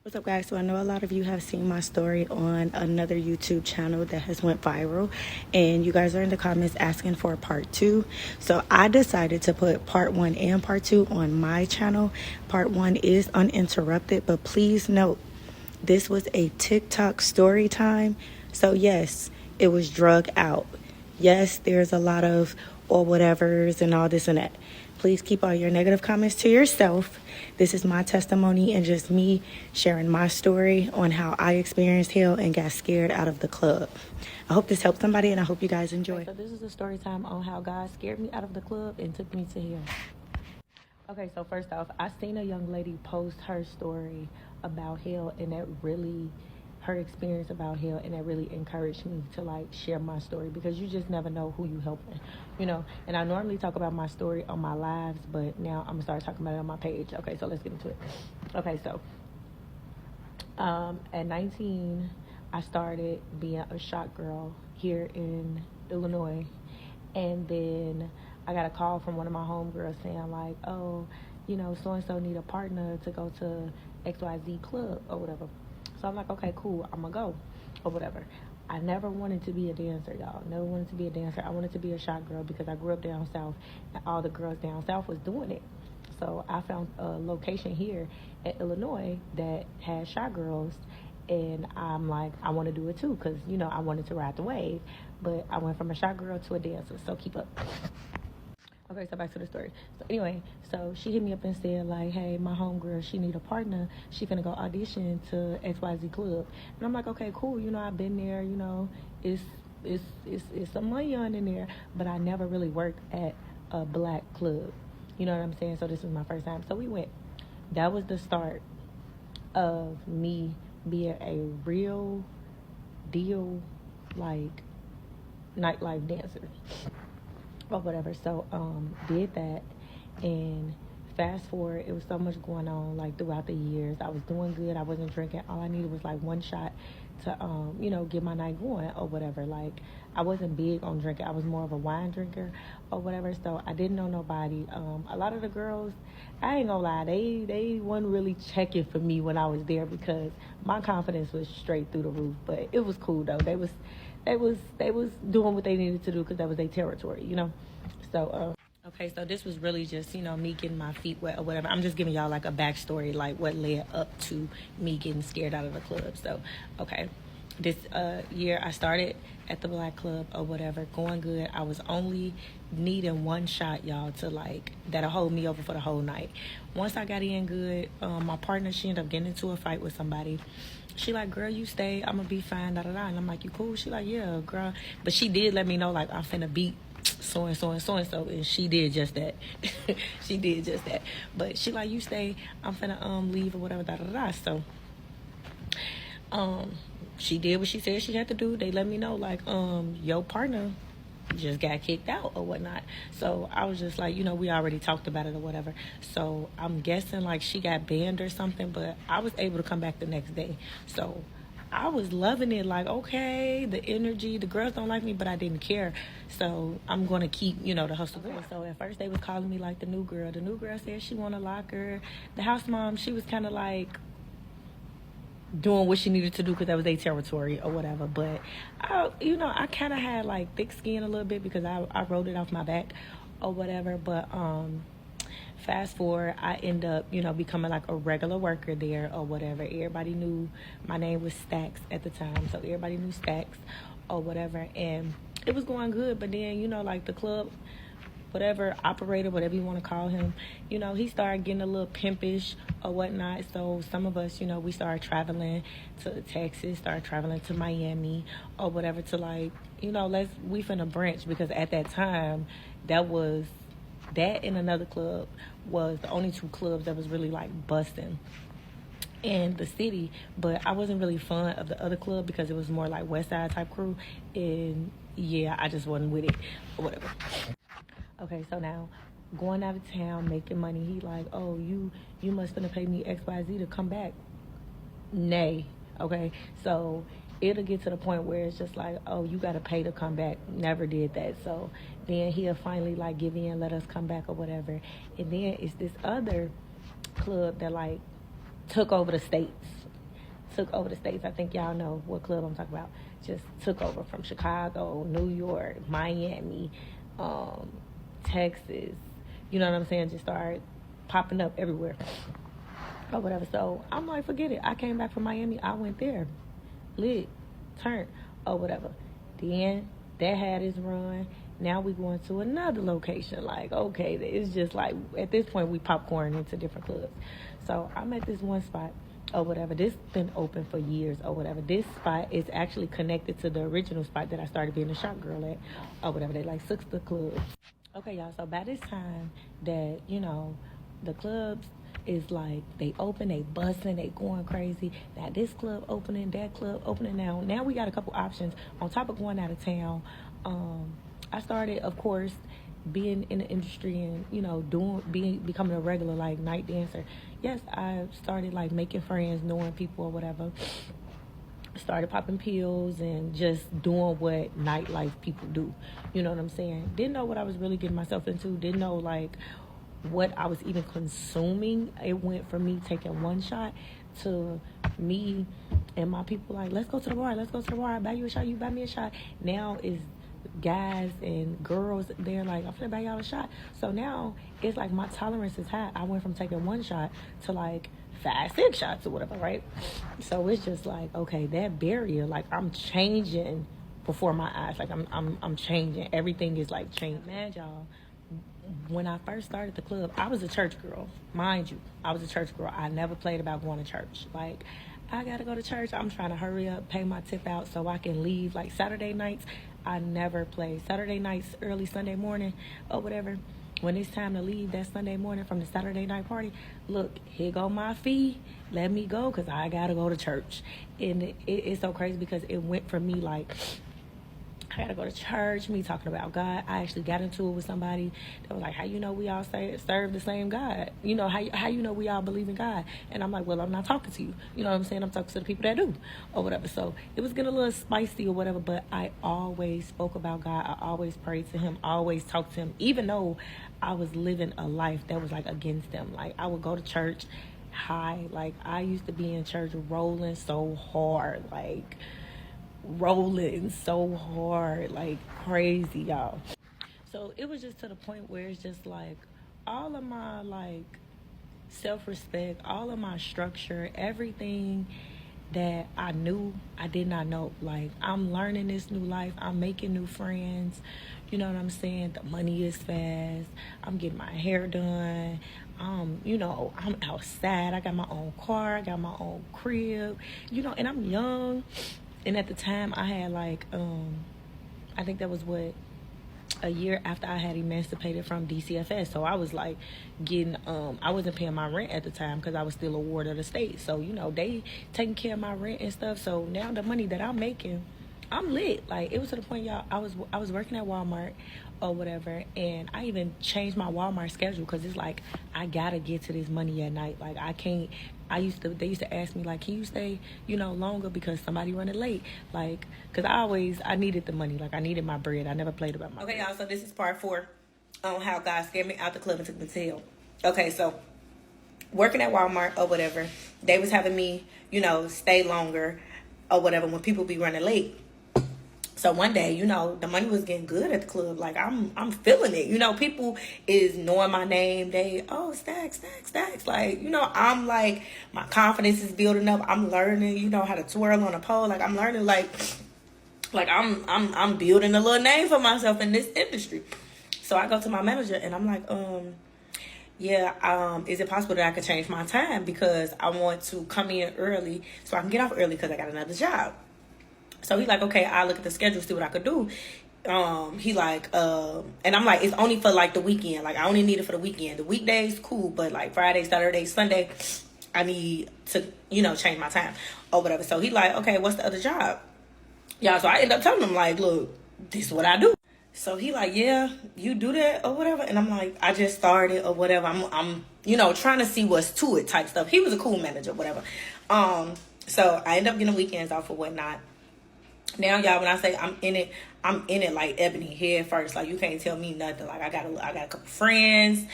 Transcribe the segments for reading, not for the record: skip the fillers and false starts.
What's up, guys? So I know a lot of you have seen my story on another YouTube channel that has went viral, and you guys are in the comments asking for part 2. So I decided to put part 1 and part 2 on my channel. Part 1 is uninterrupted, but please note this was a TikTok story time. So yes, it was drug out. Yes, there's a lot of or whatevers and all this and that. Please keep all your negative comments to yourself. This is my testimony and just me sharing my story on how I experienced hell and got scared out of the club. I hope this helps somebody, and I hope you guys enjoy. So this is a story time on how God scared me out of the club and took me to hell. Okay, so first off, I seen a young lady post her story about hell, and that really, her experience about hell, and that really encouraged me to like share my story, because you just never know who you helping, you know. And I normally talk about my story on my lives, but now I'm gonna start talking about it on my page. Okay, so let's get into it. Okay, so at 19, I started being a shot girl here in Illinois, and then I got a call from one of my homegirls saying like, oh, you know, so-and-so need a partner to go to XYZ club or whatever. So I'm like, okay, cool, I'm gonna go or whatever. I never wanted to be a dancer, y'all. Never wanted to be a dancer. I wanted to be a shot girl because I grew up down south, and all the girls down south was doing it. So I found a location here in Illinois that had shot girls, and I'm like, I want to do it too, because, you know, I wanted to ride the wave. But I went from a shot girl to a dancer, so keep up. Okay, so back to the story. So anyway, so she hit me up and said like, hey, my homegirl, she need a partner. She finna go audition to XYZ club. And I'm like, okay, cool. You know, I've been there, you know, it's some money on in there, but I never really worked at a black club. You know what I'm saying? So this was my first time. So we went. That was the start of me being a real deal, like, nightlife dancer or whatever. So did that, and fast forward, it was so much going on like throughout the years. I was doing good. I wasn't drinking. All I needed was like one shot to you know, get my night going or whatever. Like, I wasn't big on drinking. I was more of a wine drinker or whatever. So I didn't know nobody. A lot of the girls, I ain't gonna lie, they weren't really checking for me when I was there, because my confidence was straight through the roof. But it was cool though. They was doing what they needed to do, because that was their territory, you know. So okay, so this was really just, you know, me getting my feet wet or whatever. I'm just giving y'all like a backstory, like what led up to me getting scared out of the club. So okay, this year I started at the black club or whatever, going good. I was only needing one shot, y'all, to like, that'll hold me over for the whole night. Once I got in good, my partner, she ended up getting into a fight with somebody. She like, girl, you stay, I'm gonna be fine, da da da. And I'm like, you cool? She like, yeah, girl. But she did let me know like, I'm finna beat so and so and so and so, and she did just that. She did just that. But she like, you stay, I'm finna leave or whatever, da da da. So she did what she said she had to do. They let me know like, your partner just got kicked out or whatnot. So I was just like, you know, we already talked about it or whatever. So I'm guessing like she got banned or something, but I was able to come back the next day. So I was loving it, like, okay, the energy, the girls don't like me, but I didn't care. So I'm going to keep, you know, the hustle going. So at first they was calling me like the new girl. The new girl said she want to lock her. The house mom, she was kind of like doing what she needed to do, because that was their territory or whatever. But I kind of had like thick skin a little bit, because I wrote it off my back or whatever. But fast forward, I end up, you know, becoming like a regular worker there or whatever. Everybody knew my name was Stacks at the time, so everybody knew Stacks or whatever, and it was going good. But then, you know, like the club, whatever operator, whatever you want to call him, you know, he started getting a little pimpish or whatnot. So some of us, you know, we started traveling to Texas, started traveling to Miami or whatever, to like, you know, we finna branch, because at that time, that and another club was the only two clubs that was really like busting in the city. But I wasn't really fun of the other club, because it was more like West Side type crew, and yeah, I just wasn't with it or whatever. Okay, so now going out of town, making money, he like, oh, you must finna pay me XYZ to come back. Nay, okay? So it'll get to the point where it's just like, oh, you gotta pay to come back. Never did that. So then he'll finally like give in, let us come back or whatever. And then it's this other club that like took over the states took over the states. I think y'all know what club I'm talking about. Just took over from Chicago, New York, Miami, Texas. You know what I'm saying? Just started popping up everywhere or whatever. So I'm like, forget it. I came back from Miami. I went there, lit, turned or whatever. Then that had its run. Now we going to another location. Like, okay, it's just like, at this point, we popcorn into different clubs. So I'm at this one spot or whatever. This been open for years or whatever. This spot is actually connected to the original spot that I started being a shop girl at or whatever. They like sister clubs. Okay, y'all. So by this time that, you know, the clubs is like, they open, they busting, they going crazy. Now this club opening, that club opening. Now we got a couple options on top of going out of town. I started, of course, being in the industry and, you know, becoming a regular, like, night dancer. Yes, I started, like, making friends, knowing people or whatever. Started popping pills and just doing what nightlife people do. You know what I'm saying? Didn't know what I was really getting myself into. Didn't know, like, what I was even consuming. It went from me taking one shot to me and my people like, let's go to the bar. I buy you a shot, you buy me a shot. Now is guys and girls, they're like, I'm finna buy y'all a shot. So now it's like my tolerance is high. I went from taking one shot to like 5, 6 shots or whatever, right? So it's just like, okay, that barrier, like I'm changing before my eyes. Like I'm changing. Everything is like changing. Man, y'all, when I first started the club, I was a church girl. Mind you, I was a church girl. I never played about going to church. Like, I gotta go to church. I'm trying to hurry up, pay my tip out so I can leave. Like Saturday nights, I never play. Saturday nights, early Sunday morning or whatever. When it's time to leave that Sunday morning from the Saturday night party, look, here go my fee. Let me go because I gotta go to church. And it's so crazy because it went from me like, I gotta go to church, me talking about God. I actually got into it with somebody that was like, how you know we all serve the same God? You know, how you know we all believe in God? And I'm like, well, I'm not talking to you. You know what I'm saying? I'm talking to the people that do or whatever. So it was getting a little spicy or whatever, but I always spoke about God. I always prayed to him, always talked to him, even though I was living a life that was like against him. Like I would go to church high. Like I used to be in church rolling so hard, like rolling so hard, like crazy, y'all. So it was just to the point where it's just like all of my like self-respect, all of my structure, everything that I knew, I did not know. Like I'm learning this new life, I'm making new friends, you know what I'm saying? The money is fast, I'm getting my hair done, you know, I'm outside, I got my own car, I got my own crib, you know, and I'm young. And at the time, I had like, I think that was a year after I had emancipated from DCFS. So I was like getting, I wasn't paying my rent at the time because I was still a ward of the state. So, you know, they taking care of my rent and stuff. So now the money that I'm making, I'm lit. Like it was to the point, y'all, I was working at Walmart or whatever, and I even changed my Walmart schedule because it's like I gotta get to this money at night. Like I can't. They used to ask me like, can you stay, you know, longer because somebody running late? Like, cause I needed the money. Like I needed my bread. I never played about my bread. Y'all. So this is part 4 on how God scared me out the club and took me to hell. Okay, so working at Walmart or whatever, they was having me, you know, stay longer or whatever when people be running late. So one day, you know, the money was getting good at the club. Like I'm feeling it. You know, people is knowing my name. They, oh, Stacks. Like, you know, I'm like, my confidence is building up. I'm learning, you know, how to twirl on a pole. Like I'm learning, like I'm building a little name for myself in this industry. So I go to my manager and I'm like, is it possible that I could change my time because I want to come in early so I can get off early because I got another job. So he's like, okay, I'll look at the schedule, see what I could do. He like, and I'm like, it's only for like the weekend. Like I only need it for the weekend. The weekdays, cool, but like Friday, Saturday, Sunday, I need to, you know, change my time or whatever. So he like, okay, what's the other job? Yeah, so I end up telling him like, look, this is what I do. So he like, yeah, you do that or whatever. And I'm like, I just started or whatever. I'm, you know, trying to see what's to it type stuff. He was a cool manager, whatever. So I end up getting weekends off or whatnot. Now, y'all, when I say I'm in it like ebony head first. Like you can't tell me nothing. Like I got a couple friends.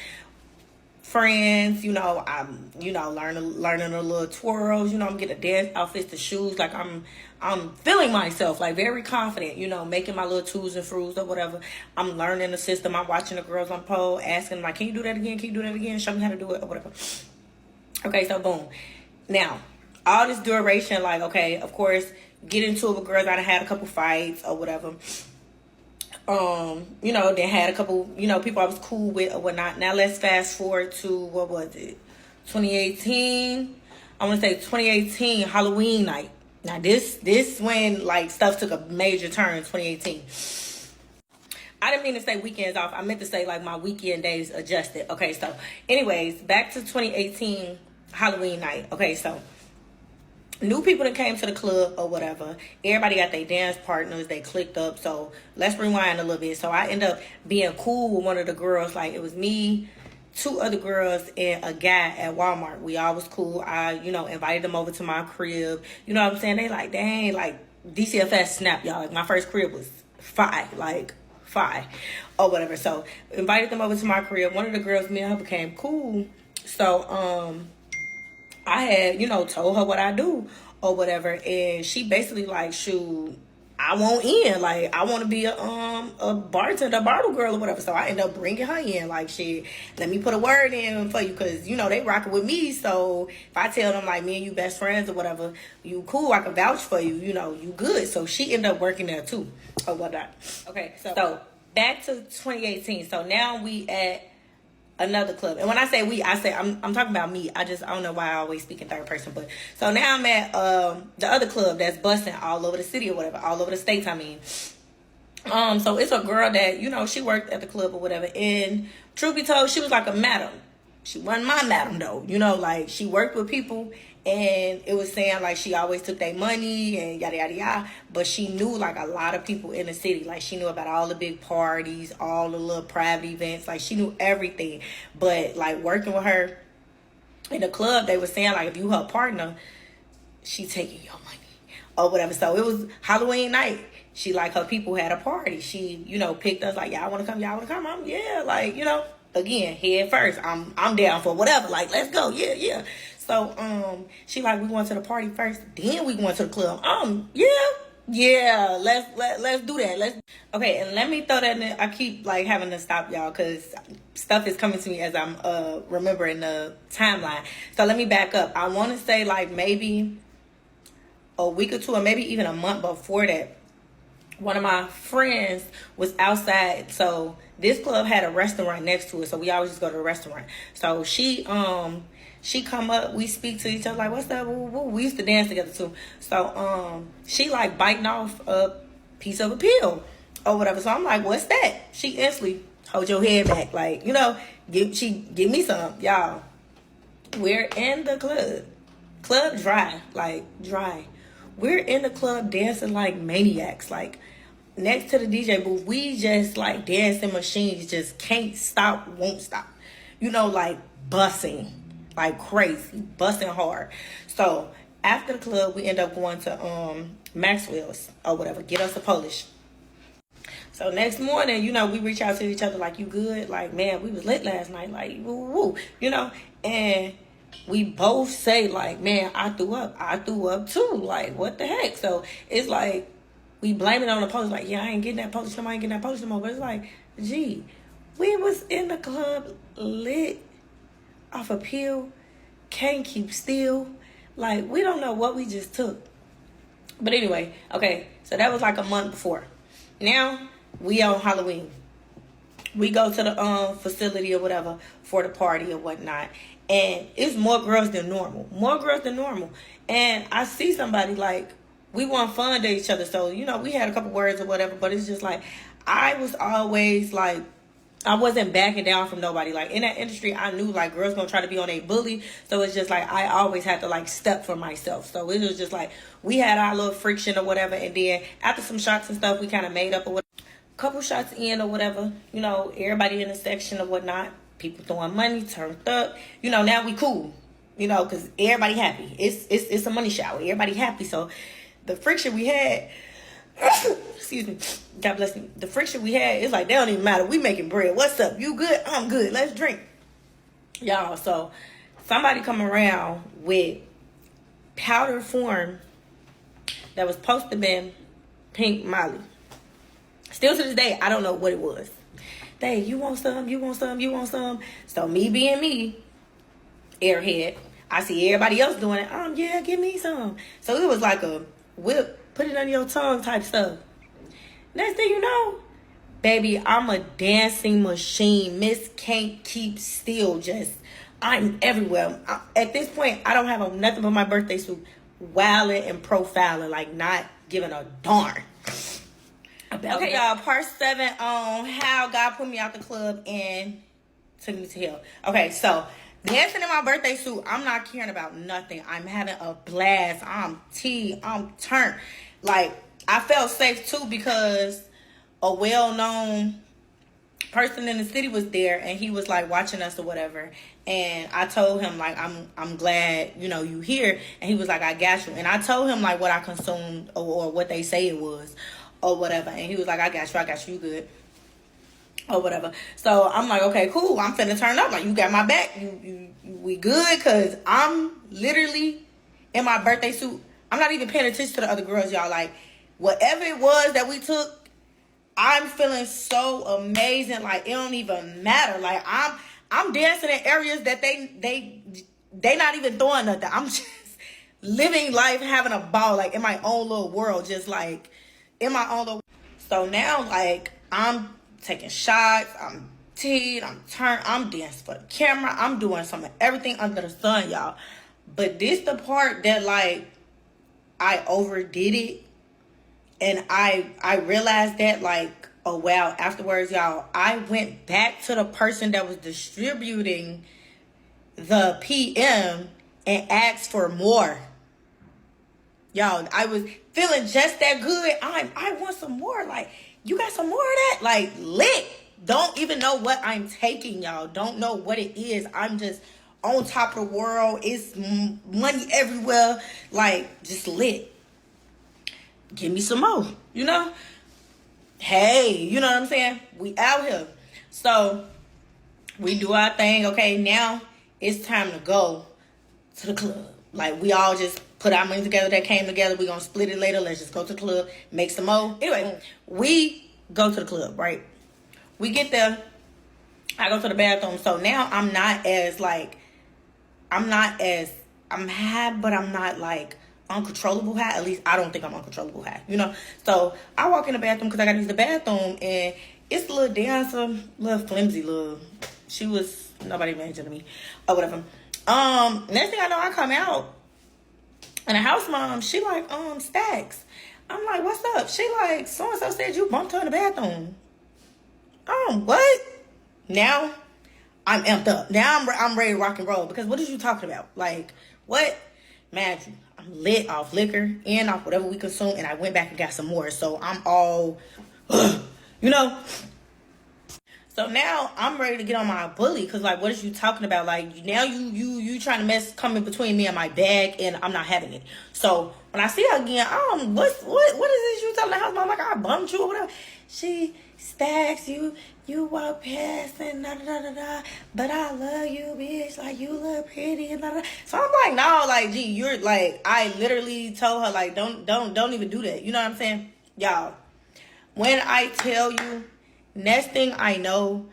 friends, I'm, learning a little twirls, I'm getting dance outfits, the shoes, like I'm feeling myself, like very confident, making my little twos and froos or whatever. I'm learning the system. I'm watching the girls on pole, asking them, like, can you do that again? Can you do that again? Show me how to do it or whatever. Okay, so boom. Now, all this duration, like, okay, of course, get into it with girls. I done had a couple fights or whatever. Then had a couple, people I was cool with or whatnot. Now let's fast forward to, what was it? 2018. I want to say 2018 Halloween night. Now this when like stuff took a major turn, 2018. I didn't mean to say weekends off. I meant to say like my weekend days adjusted. Okay, so anyways, back to 2018 Halloween night. Okay, so new people that came to the club or whatever. Everybody got their dance partners. They clicked up. So let's rewind a little bit. So I ended up being cool with one of the girls. Like, it was me, 2 other girls, and a guy at Walmart. We all was cool. I, invited them over to my crib. You know what I'm saying? They like, dang, like, DCFS snap, y'all. Like, my first crib was 5. Like, 5 or whatever. So invited them over to my crib. One of the girls, me and her became cool. So, I had, told her what I do or whatever, and she basically like, shoot, I want in, like, I want to be a bartender, a bottle girl or whatever. So I end up bringing her in, like, shit, let me put a word in for you, because they rocking with me. So if I tell them like, me and you best friends or whatever, you cool, I can vouch for you, you good. So she ended up working there too or whatnot. Okay, so back to 2018. So now we at another club. And when I say we, I say I'm talking about me. I don't know why I always speak in third person. But so now I'm at the other club that's busting all over the city or whatever, all over the states, I mean. So it's a girl that, she worked at the club or whatever. And truth be told, she was like a madam. She wasn't my madam though. Like, she worked with people, and it was saying like she always took their money and yada yada yada. But she knew like a lot of people in the city. Like, she knew about all the big parties, all the little private events. Like, she knew everything. But like, working with her in the club, they were saying like, if you her partner, she taking your money or whatever. So it was Halloween night. She, like, her people had a party. She, picked us like, y'all want to come? Y'all want to come? Yeah, like, again, head first. I'm down for whatever. Like, let's go. Yeah. So, she like, we going to the party first, then we going to the club. Yeah. Let's do that. Okay, and let me throw that in. I keep like having to stop y'all because stuff is coming to me as I'm remembering the timeline. So let me back up. I want to say like maybe a week or two, or maybe even a month before that, one of my friends was outside. So this club had a restaurant next to it, so we always just go to the restaurant. So she come up, we speak to each other like, what's up? Woo, woo. We used to dance together too. So she like biting off a piece of a pill or whatever. So I'm like, what's that? She instantly hold your head back, like, give me some. Y'all, we're in the club dry. We're in the club dancing like maniacs, like next to the DJ booth. We just like dancing machines, just can't stop, won't stop. Like bussing like crazy, busting hard. So after the club, we end up going to Maxwell's or whatever, get us a Polish. So next morning, we reach out to each other like, you good? Like, man, we was lit last night, like, woo, and we both say like, man, I threw up too, like, what the heck? So it's like we blame it on the Polish, like, yeah, I ain't getting that Polish no more, but it's like, gee, we was in the club lit off a pill, can't keep still, like, we don't know what we just took. But anyway, okay, so that was like a month before. Now we on Halloween, we go to the facility or whatever for the party or whatnot, and it's more girls than normal, and I see somebody, like, we want fun to each other, so we had a couple words or whatever, but it's just like, I was always like, I wasn't backing down from nobody. Like, in that industry, I knew like girls gonna try to be on a bully. So it's just like, I always had to like step for myself. So it was just like, we had our little friction or whatever. And then after some shots and stuff, we kind of made up or whatever. Couple shots in or whatever, everybody in the section or whatnot, people throwing money, turned up. Now we cool, because everybody happy. It's a money shower. Everybody happy. So the friction we had, excuse me, God bless me. The friction we had, it's like, they don't even matter. We making bread. What's up? You good? I'm good. Let's drink. Y'all, so somebody come around with powder form that was supposed to be pink Molly. Still to this day, I don't know what it was. Hey, you want some? You want some? You want some? So me being me, airhead, I see everybody else doing it. Yeah, give me some. So it was like a whip, put it under your tongue type stuff. Next thing you know, baby, I'm a dancing machine. Miss can't keep still. I'm everywhere. At this point, I don't have nothing but my birthday suit, wilding and profiling, like not giving a darn. Okay, y'all, part 7 on how God put me out the club and took me to hell. Okay, so dancing in my birthday suit, I'm not caring about nothing. I'm having a blast. I'm turned. Like, I felt safe too because a well-known person in the city was there and he was like watching us or whatever. And I told him like, I'm glad, you here. And he was like, I got you. And I told him like what I consumed or what they say it was or whatever. And he was like, I got you, good. Or whatever. So I'm like, okay, cool. I'm finna turn up. Like, you got my back. We good? Cause I'm literally in my birthday suit. I'm not even paying attention to the other girls, y'all. Like, whatever it was that we took, I'm feeling so amazing. Like, it don't even matter. Like, I'm dancing in areas that they not even throwing nothing. I'm just living life, having a ball, like in my own little world, just like in my own little. So now, like, I'm taking shots, I'm teed, I'm turned, I'm dancing for the camera, I'm doing some of everything under the sun, y'all. But this the part that like I overdid it, and I realized that like a while afterwards, y'all. I went back to the person that was distributing the PM and asked for more. Y'all, I was feeling just that good. I want some more. Like, you got some more of that? Like, lit. Don't even know what I'm taking, y'all. Don't know what it is. I'm just on top of the world. It's money everywhere. Like, just lit. Give me some more, Hey, you know what I'm saying? We out here. So, we do our thing. Okay, now it's time to go to the club. Like, we all just put our money together that came together. We're going to split it later. Let's just go to the club, make some more. Anyway, we go to the club, right? We get there. I go to the bathroom. So now I'm high, but I'm not like uncontrollable high. At least I don't think I'm uncontrollable high, So I walk in the bathroom because I got to use the bathroom, and it's a little dancer, little flimsy, nobody mentioned to me or whatever. Next thing I know, I come out, and the house mom, she like, Stacks. I'm like, what's up? She like, so-and-so said you bumped her in the bathroom. What? Now, I'm amped up. Now I'm ready to rock and roll, because what is you talking about? Like, what? Imagine, I'm lit off liquor and off whatever we consume, and I went back and got some more. So I'm all, So now I'm ready to get on my bully, because like, what is you talking about? Like, now you trying to come in between me and my bag, and I'm not having it. So when I see her again, what is this you telling the house mom? Like, I bumped you or whatever. She Stacks, you walk past and da da da da, but I love you, bitch. Like, you look pretty and da da. So I'm like, no, like, gee, you're like, I literally told her like, don't even do that. You know what I'm saying, y'all? When I tell you, next thing I know,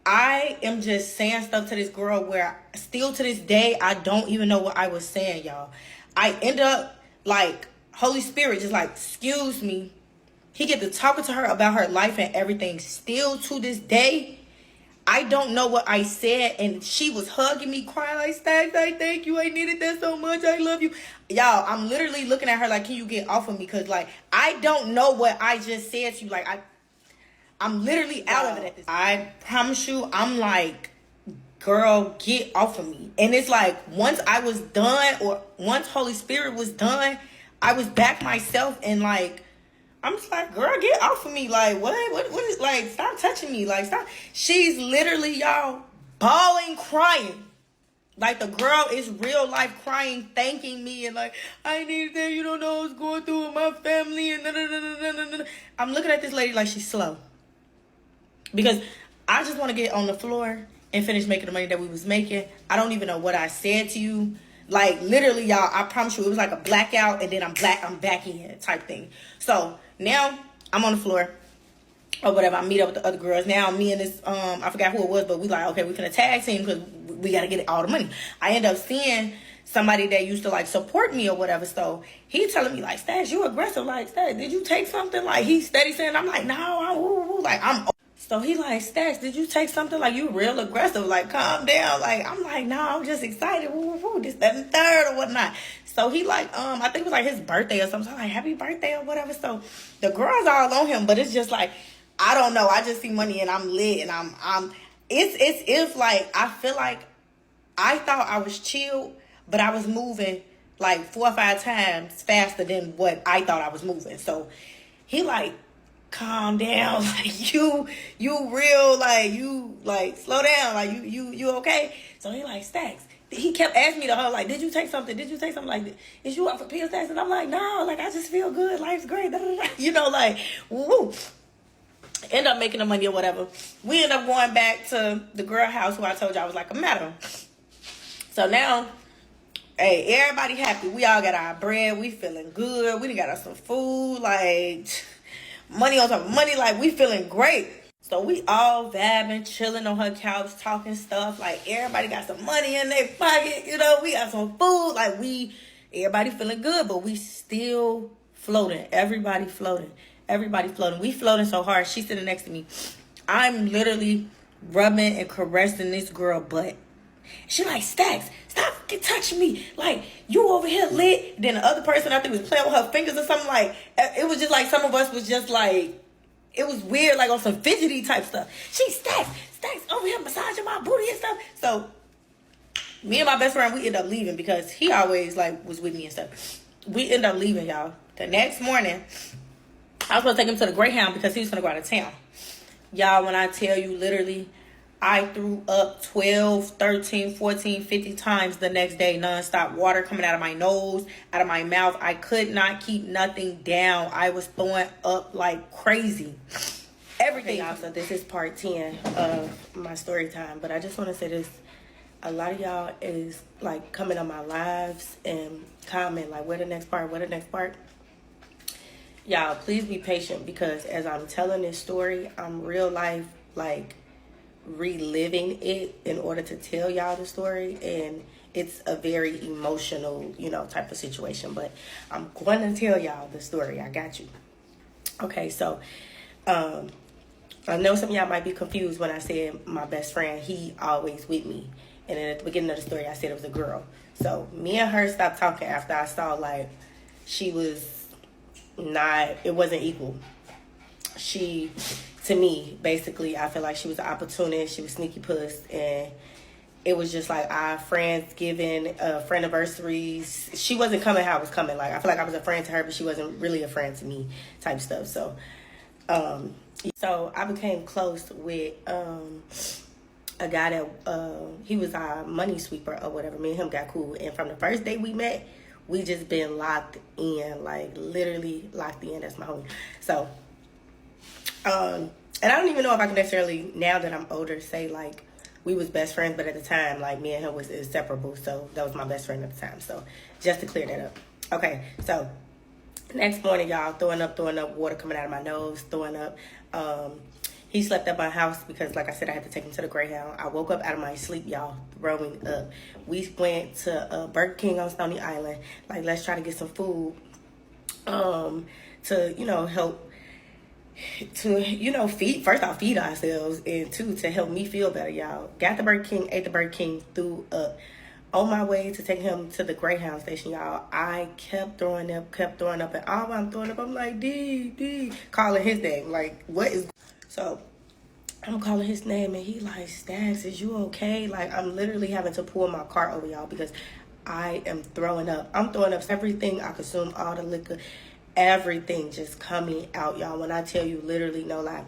I am just saying stuff to this girl where still to this day, I don't even know what I was saying, y'all. I end up like, Holy Spirit just like, excuse me. He get to talking to her about her life and everything. Still to this day, I don't know what I said. And she was hugging me, crying like, Stacks, I thank you. I needed that so much. I love you. Y'all, I'm literally looking at her like, can you get off of me? Because like, I don't know what I just said to you. Like, I'm literally out of it at this point. I promise you, I'm like, girl, get off of me. And it's like, once I was done, or once Holy Spirit was done, I was back myself, and like, I'm just like, girl, get off of me. Like, what is, like, stop touching me. Like, stop. She's literally, y'all, bawling, crying. Like, the girl is real life crying, thanking me, and like, I needed that. You don't know what's going through with my family, and I'm looking at this lady like she's slow. Because I just want to get on the floor and finished making the money that we was making. I don't even know what I said to you. Like, literally, y'all, I promise you, it was like a blackout, and then I'm back in type thing. So now I'm on the floor or whatever. I meet up with the other girls. Now me and this, I forgot who it was, but we like, okay, we can tag team because we got to get all the money. I end up seeing somebody that used to like support me or whatever. So he telling me like, Stash, you aggressive. Like, Stash, did you take something? Like, he steady saying, I'm like, no, I'm. So he like, Stash, did you take something? Like, you real aggressive. Like, calm down. Like, I'm like, no, I'm just excited. This, that, and third or whatnot. So he like, I think it was like his birthday or something. So I'm like, happy birthday or whatever. So the girls are all on him, but it's just like, I don't know. I just see money and I'm lit and I'm. It's if like I feel like I thought I was chill, but I was moving like 4 or 5 times faster than what I thought I was moving. So he like, calm down, like you real, like you like slow down, like you okay? So he like, Stacks. He kept asking me the whole like, did you take something? Did you take something? Like, is you up for pills, Stacks? And I'm like, no, like I just feel good. Life's great. You know, like woo. End up making the money or whatever. We end up going back to the girl house who I told you I was like a madam. So now, hey, everybody happy. We all got our bread. We feeling good. We done got us some food. Like, money on top of money. Like, we feeling great. So we all vibing, chilling on her couch, talking stuff. Like, everybody got some money in their pocket. You know, we got some food. Like, everybody feeling good. But we still floating. Everybody floating. Everybody floating. We floating so hard. She's sitting next to me. I'm literally rubbing and caressing this girl butt. She like, Stacks, stop touching me. Like, you over here lit. Then the other person I think was playing with her fingers or something. Like, it was just like some of us was just like, it was weird, like on some fidgety type stuff. She Stacks over here massaging my booty and stuff. So me and my best friend, we end up leaving because he always like was with me and stuff. We end up leaving, y'all. The next morning, I was going to take him to the Greyhound because he was going to go out of town. Y'all, when I tell you, literally, I threw up 12, 13, 14, 50 times the next day, nonstop. Water coming out of my nose, out of my mouth. I could not keep nothing down. I was throwing up like crazy. Everything. Okay, y'all, so this is part 10 of my story time. But I just want to say this. A lot of y'all is like coming on my lives and comment like, where the next part? Y'all, please be patient because as I'm telling this story, I'm real life, like, reliving it in order to tell y'all the story. And it's a very emotional, you know, type of situation. But I'm going to tell y'all the story. I got you. Okay, so I know some of y'all might be confused when I said my best friend, he always with me. And then at the beginning of the story, I said it was a girl. So me and her stopped talking after I saw, like, she was not, it wasn't equal. She, to me, basically, I feel like she was an opportunist. She was sneaky puss. And it was just like our friends giving friend anniversaries. She wasn't coming how I was coming. Like, I feel like I was a friend to her, but she wasn't really a friend to me type stuff. So, I became close with a guy that, he was our money sweeper or whatever. Me and him got cool. And from the first day we met, we just been locked in, like literally locked in. That's my homie. So, and I don't even know if I can necessarily, now that I'm older, say like we was best friends, but at the time, like me and him was inseparable. So that was my best friend at the time. So just to clear that up. Okay, so next morning, y'all, throwing up, water coming out of my nose, throwing up. He slept at my house because, like I said, I had to take him to the Greyhound. I woke up out of my sleep, y'all, throwing up. We went to Burger King on Stony Island. Like, let's try to get some food to, you know, help to, you know, feed ourselves, and two, to help me feel better, y'all. Got the Burger King, ate the Burger King, threw up. On my way to take him to the Greyhound station, y'all, I kept throwing up, and all while I'm throwing up, I'm like, D, calling his name, like, what is... So I'm calling his name and he like, Stacks, is you okay? Like, I'm literally having to pull my car over, y'all, because I am throwing up. I'm throwing up everything I consume, all the liquor, everything just coming out, y'all. When I tell you, literally, no lie,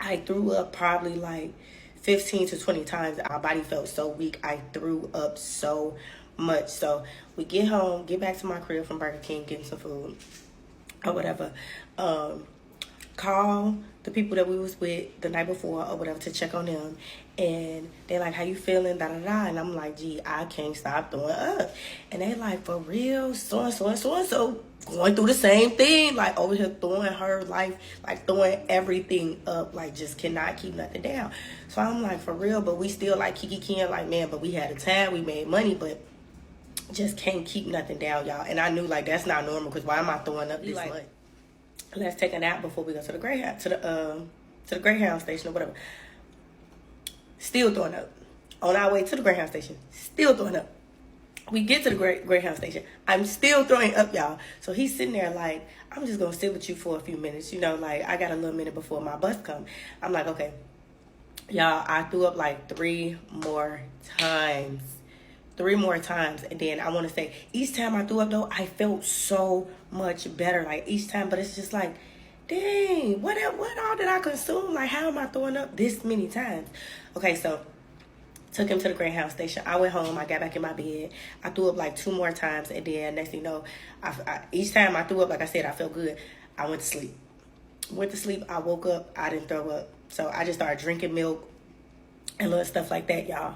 I threw up probably like 15 to 20 times. My body felt so weak. I threw up so much. So we get home, get back to my crib from Burger King, getting some food or whatever. Call the people that we was with the night before or whatever to check on them. And they're like, how you feeling? Da, da, da. And I'm like, gee, I can't stop throwing up. And they like, for real? So going through the same thing. Like, over here throwing her life, like, throwing everything up. Like, just cannot keep nothing down. So I'm like, for real? But we still, like, Kiki Ken, like, man, but we had a time. We made money, but just can't keep nothing down, y'all. And I knew, like, that's not normal. Because why am I throwing up this much? Let's take a nap before we go to the Greyhound, to the Greyhound station or whatever. Still throwing up. On our way to the Greyhound station, still throwing up. We get to the Greyhound station. I'm still throwing up, y'all. So he's sitting there like, I'm just going to sit with you for a few minutes. You know, like, I got a little minute before my bus come. I'm like, okay. Y'all, I threw up like 3 more times. 3 more times. And then I want to say, each time I threw up, though, I felt so much better. Like, each time. But it's just like, dang, what all did I consume? Like, how am I throwing up this many times? Okay, so took him to the Greyhound station. I went home. I got back in my bed. I threw up like 2 more times. And then next thing you know, each time I threw up, like I said, I felt good. I went to sleep. I woke up. I didn't throw up. So I just started drinking milk and little stuff like that, y'all.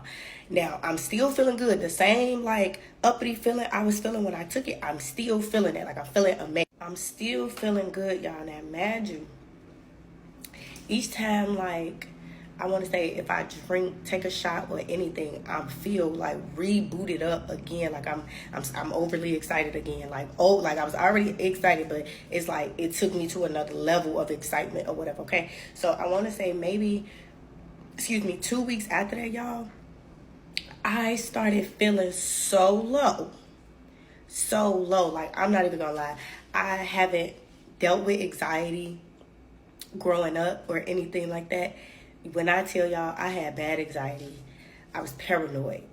Now, I'm still feeling good. The same, like, uppity feeling I was feeling when I took it, I'm still feeling it. Like, I'm feeling amazing. I'm still feeling good, y'all. Now, imagine, each time, like, I want to say if I take a shot or anything, I feel, like, rebooted up again. Like, I'm overly excited again. Like, I was already excited, but it's like it took me to another level of excitement or whatever, okay? So, I want to say maybe, 2 weeks after that, y'all, I started feeling so low. Like, I'm not even gonna lie. I haven't dealt with anxiety growing up or anything like that. When I tell y'all I had bad anxiety, I was paranoid.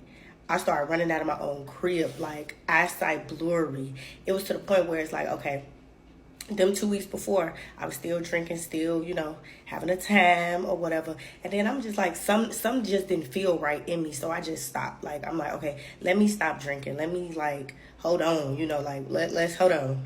I started running out of my own crib, like, eyesight blurry. It was to the point where it's like, okay, them 2 weeks before, I was still drinking, still, you know, having a time or whatever. And then I'm just like, some just didn't feel right in me. So I just stopped. Like, I'm like, okay, let me stop drinking. Let me, like, hold on, you know, like, let's hold on.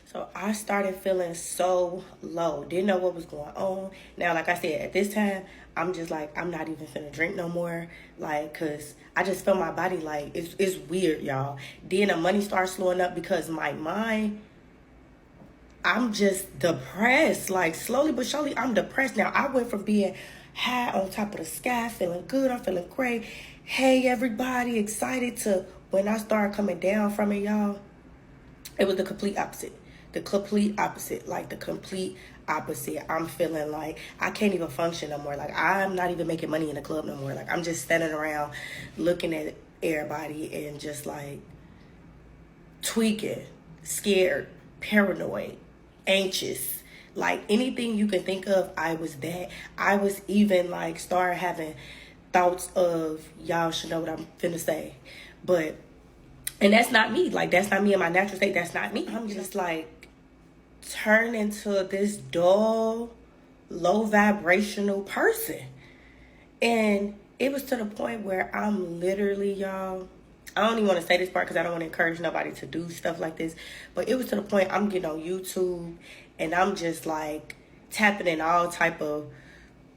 So I started feeling so low. Didn't know what was going on. Now, like I said, at this time, I'm just like, I'm not even finna drink no more. Like, cause I just felt my body like, it's weird, y'all. Then the money starts slowing up because my mind, I'm just depressed. Like, slowly but surely, I'm depressed. Now, I went from being high on top of the sky, feeling good, I'm feeling great. Hey, everybody, excited, to when I started coming down from it, y'all, it was the complete opposite. Like, the complete opposite. I'm feeling like I can't even function no more. Like, I'm not even making money in the club no more. Like, I'm just standing around looking at everybody and just, like, tweaking, scared, paranoid, anxious, like, anything you can think of. I was that. I was even, like, started having thoughts of, y'all should know what I'm finna say, and that's not me. Like, that's not me in my natural state. That's not me. I'm just, like, turned into this dull, low vibrational person. And it was to the point where I'm literally, y'all, I don't even want to say this part because I don't want to encourage nobody to do stuff like this. But it was to the point I'm getting on YouTube and I'm just, like, tapping in all type of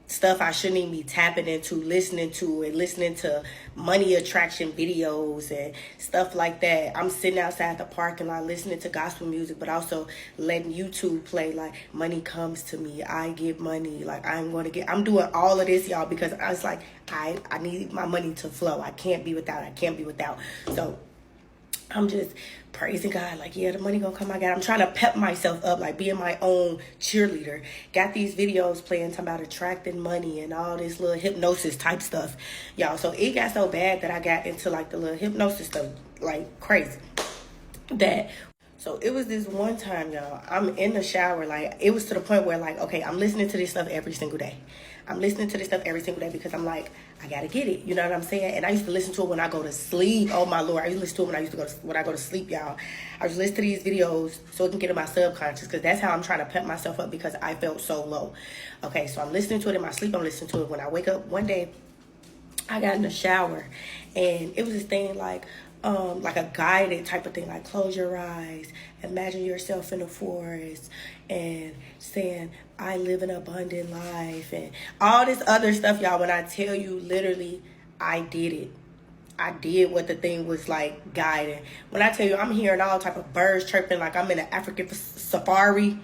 stuff I shouldn't even be tapping into, listening to money attraction videos and stuff like that. I'm sitting outside the parking lot listening to gospel music, but also letting YouTube play, like, money comes to me, I get money, like, I'm doing all of this, y'all, because I was like, I need my money to flow. I can't be without. So I'm just praising God, like, yeah, the money gonna come. I'm trying to pep myself up, like, being my own cheerleader. Got these videos playing, talking about attracting money and all this little hypnosis type stuff, y'all. So it got so bad that I got into, like, the little hypnosis stuff, like, crazy. So it was this one time, y'all, I'm in the shower, like, it was to the point where, like, okay, I'm listening to this stuff every single day. Because I'm like, I gotta get it. You know what I'm saying? And I used to listen to it when I go to sleep. Oh my Lord. I used to listen to it when I go to sleep, y'all. I used to listen to these videos so it can get in my subconscious, because that's how I'm trying to pep myself up, because I felt so low. Okay, so I'm listening to it in my sleep. I'm listening to it when I wake up. One day, I got in the shower and it was this thing like, like a guided type of thing, like close your eyes, imagine yourself in the forest, and saying, I live an abundant life, and all this other stuff, y'all. When I tell you, literally, I did it. I did what the thing was like guiding. When I tell you, I'm hearing all type of birds chirping like I'm in an African safari,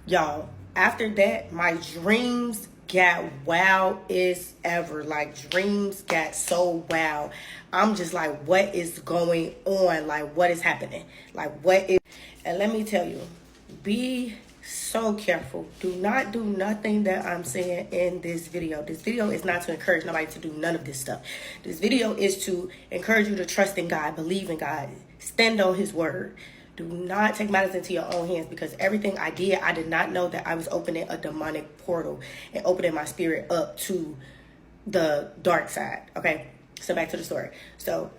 y'all. After that, my dreams got wild as ever. Like, dreams got so wild. I'm just like, what is going on? Like, what is happening? Like, what is... And let me tell you, be so careful. Do not do nothing that I'm saying in this video. This video is not to encourage nobody to do none of this stuff. This video is to encourage you to trust in God, believe in God, stand on his word. Do not take matters into your own hands, because everything I did not know that I was opening a demonic portal and opening my spirit up to the dark side. Okay, so back to the story. So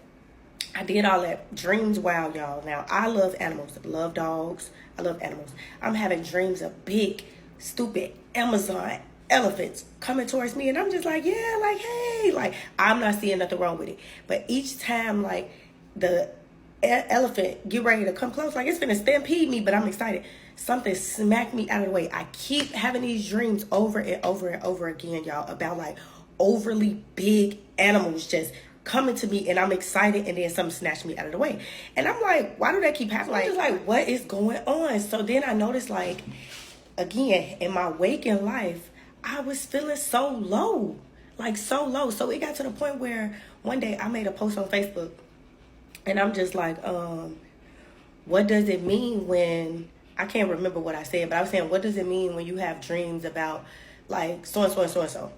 I did all that. Dreams, wow, y'all. Now, I love animals. I love dogs. I love animals. I'm having dreams of big, stupid Amazon elephants coming towards me. And I'm just like, yeah, like, hey. Like, I'm not seeing nothing wrong with it. But each time, like, the elephant get ready to come close, like, it's gonna stampede me, but I'm excited. Something smacked me out of the way. I keep having these dreams over and over and over again, y'all, about, like, overly big animals just coming to me, and I'm excited, and then something snatched me out of the way. And I'm like, why do that keep happening? I'm just like, what is going on? So then I noticed, like, again, in my waking life, I was feeling so low, like so low. So it got to the point where one day I made a post on Facebook, and I'm just like, what does it mean when, I can't remember what I said, but I was saying, what does it mean when you have dreams about, like, so-and-so and so-and-so?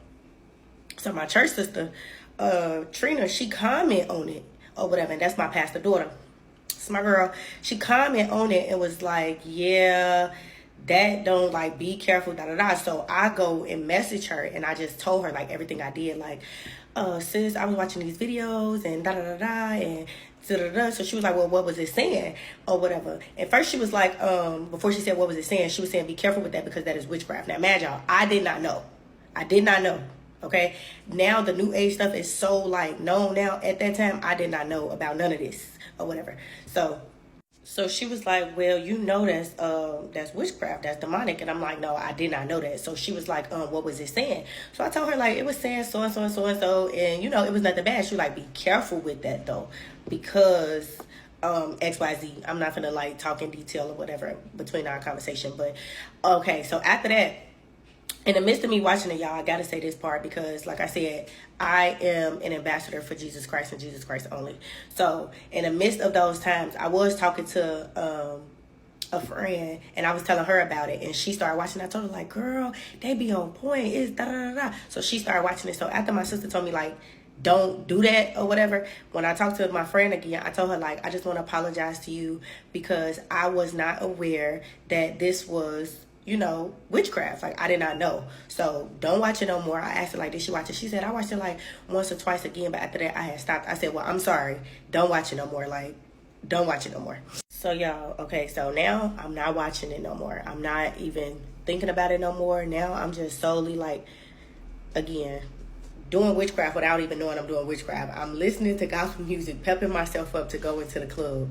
So my church sister, Trina, she comment on it or whatever, and that's my pastor daughter. It's my girl. She comment on it and was like, yeah, that don't, like, be careful, da da da. So I go and message her, and I just told her, like, everything I did, like, sis, I was watching these videos and da da da da and da da da. So she was like, well, what was it saying or whatever? And first she was like, before she said what was it saying, she was saying, be careful with that, because that is witchcraft. Now, imagine, y'all, I did not know. Okay, now the new age stuff is so, like, known now. At that time, I did not know about none of this or whatever. So she was like, well, you know, that's witchcraft, that's demonic. And I'm like, no, I did not know that. So she was like, what was it saying? So I told her, like, it was saying so and so and so and so, and, you know, it was nothing bad. She was like, be careful with that though, because XYZ. I'm not gonna, like, talk in detail or whatever between our conversation, but okay. So after that, in the midst of me watching it, y'all, I gotta say this part, because, like I said, I am an ambassador for Jesus Christ and Jesus Christ only. So in the midst of those times, I was talking to a friend, and I was telling her about it, and she started watching. I told her, like, girl, they be on point. It's da da da da. So she started watching it. So after my sister told me, like, don't do that or whatever, when I talked to my friend again, I told her, like, I just want to apologize to you, because I was not aware that this was, you know, witchcraft. Like, I did not know. So don't watch it no more. I asked her, like, did she watch it? She said, I watched it, like, once or twice again, but after that I had stopped. I said, well, I'm sorry, don't watch it no more. Like, don't watch it no more. So y'all, okay, so now I'm not watching it no more. I'm not even thinking about it no more. Now I'm just solely, like, again, doing witchcraft without even knowing I'm doing witchcraft. I'm listening to gospel music, pepping myself up to go into the club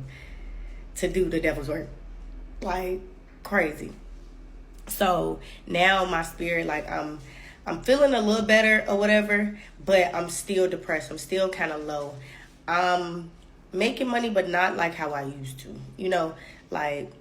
to do the devil's work. Like, crazy. So now my spirit, like, I'm feeling a little better or whatever, but I'm still depressed. I'm still kind of low. I'm making money, but not like how I used to, you know, like,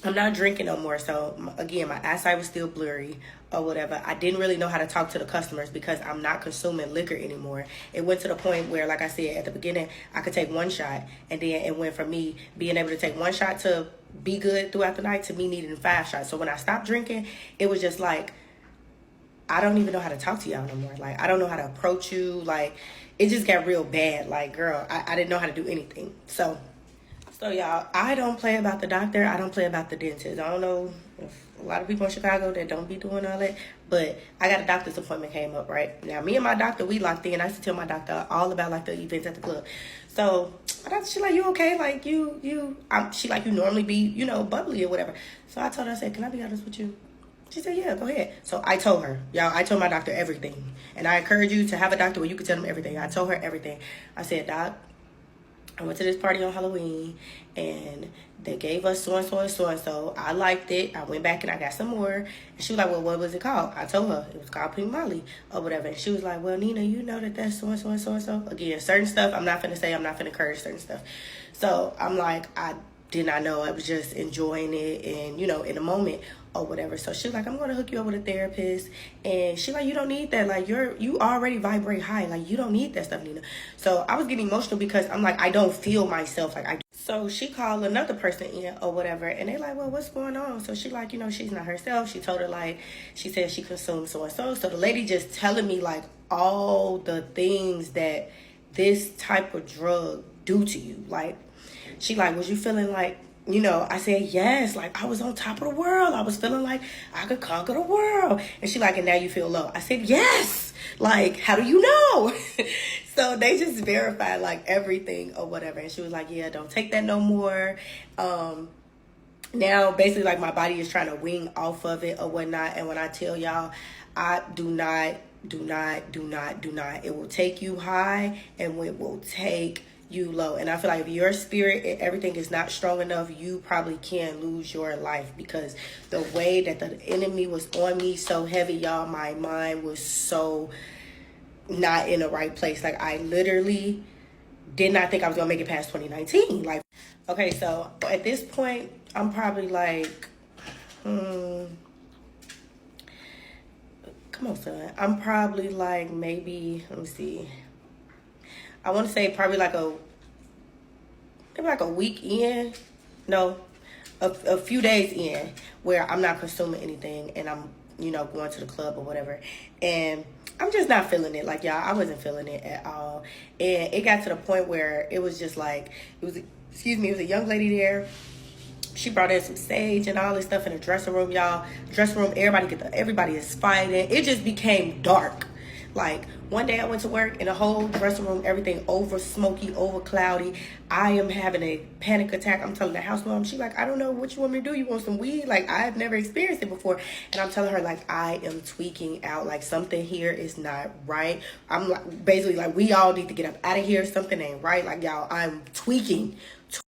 I'm not drinking no more. So again, my eyesight was still blurry or whatever. I didn't really know how to talk to the customers because I'm not consuming liquor anymore. It went to the point where, like I said at the beginning, I could take one shot, and then it went from me being able to take one shot to be good throughout the night to me needing 5 shots. So when I stopped drinking, it was just like, I don't even know how to talk to y'all no more. Like, I don't know how to approach you. Like, it just got real bad. Like, girl, I didn't know how to do anything. So y'all, I don't play about the doctor. I don't play about the dentist. I don't know if a lot of people in Chicago that don't be doing all that, but I got a doctor's appointment came up, right? Now, me and my doctor, we locked in. I used to tell my doctor all about, like, the events at the club. So my doctor, she like, you okay? Like, she like, you normally be, you know, bubbly or whatever. So I told her, I said, can I be honest with you? She said, yeah, go ahead. So I told her, y'all, I told my doctor everything. And I encourage you to have a doctor where you can tell them everything. I told her everything. I said, Doc, I went to this party on Halloween, and they gave us so and so and so and so. I liked it. I went back and I got some more. And she was like, well, what was it called? I told her it was called Pink Molly or whatever. And she was like, well, Nina, you know that that's so and so and so and so. Again, certain stuff I'm not finna say. I'm not finna encourage certain stuff. So I'm like, I did not know. I was just enjoying it and, you know, in the moment or whatever. So she's like, I'm going to hook you up with a therapist. And she's like, you don't need that. Like, you already vibrate high. Like, you don't need that stuff, Nina. So I was getting emotional because I'm like, I don't feel myself. Like, I do. So she called another person in or whatever. And they're like, well, what's going on? So she like, you know, she's not herself. She told her, like, she said she consumed so and so. So the lady just telling me, like, all the things that this type of drug do to you. Like, she like, was you feeling like, you know, I said, yes, like I was on top of the world. I was feeling like I could conquer the world. And she like, and now you feel low. I said, yes. Like, how do you know? So they just verified like everything or whatever. And she was like, yeah, don't take that no more. Now basically like my body is trying to wing off of it or whatnot. And when I tell y'all, I do not. It will take you high and it will take you low. And I feel like if your spirit and everything is not strong enough, you probably can lose your life, because the way that the enemy was on me so heavy, y'all, my mind was so not in the right place. Like, I literally did not think I was gonna make it past 2019. Like, okay, so at this point I'm probably like come on, son. I'm probably like, maybe, let me see, I want to say probably like a week in, no, a few days in, where I'm not consuming anything and I'm, you know, going to the club or whatever. And I'm just not feeling it. Like, y'all, I wasn't feeling it at all. And it got to the point where it was just like, it was a young lady there. She brought in some sage and all this stuff in the dressing room, y'all. Dressing room, everybody is fighting. It just became dark. Like, one day I went to work and the whole dressing room, everything over smoky, over cloudy. I am having a panic attack. I'm telling the house mom, she like, I don't know what you want me to do. You want some weed? Like, I've never experienced it before. And I'm telling her, like, I am tweaking out. Like, something here is not right. I'm like, basically like, we all need to get up out of here. Something ain't right. Like, y'all, I'm tweaking